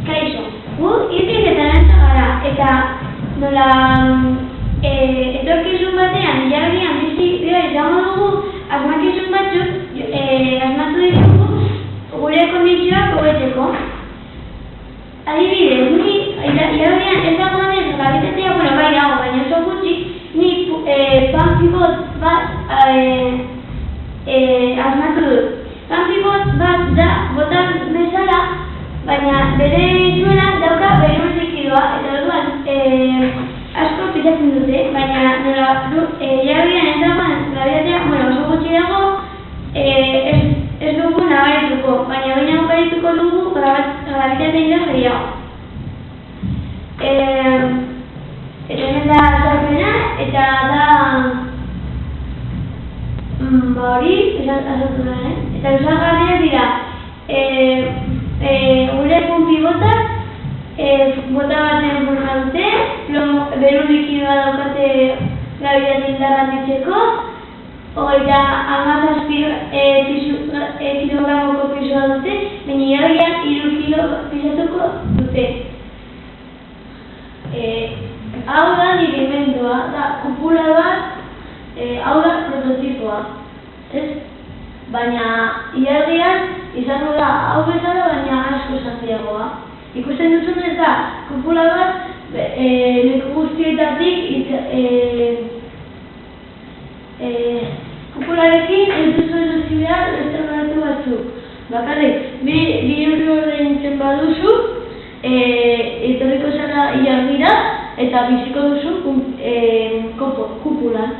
Kaixo, gu irtik eta lantza gara, eta nola etorkizun batean, ilargian bizi dira izango dugu, asmakizun batzuk, asmatu ditugu gure kondizioak hobetzeko. Adibidez, ni ilargian ez dagoenez grabitatea, bai dago, baina oso gutxi, ni panpibot bat asmatu dut. Panpibot bat da botan bezala, baina bere zuela dauka berun likidoa, eta orduan asko pilatzen dute, baina nola ilargian ez dagoen grabitatea, oso gutxi dago, ez dugu nabarituko, baina baina nabarituko dugu grabitatea indar gehiago. Eta hemen da azalpena, eta da hori, azaltu da, eta osagarriak dira gure punpibotak, bota baten forma dute, berun likidoa daukate grabitatea indarra handitzeko, eta 17 kilogramoko pisua dute, baina ilargian 3 kilo pisatuko dute. Hau da digimendua, da kupula bat, hau da prototipoa, ez? Baina ilargian izango da hau bezala, baina asko zantiagoa. Ikusten duzunez da, kupula bat leku guztietatik kupularekin ez duzu erosi behar estrogatu batzuk. Bakarrik, bi euro ordaintzen baduzu, etorriko zara ilargira eta biziko duzu kupulan.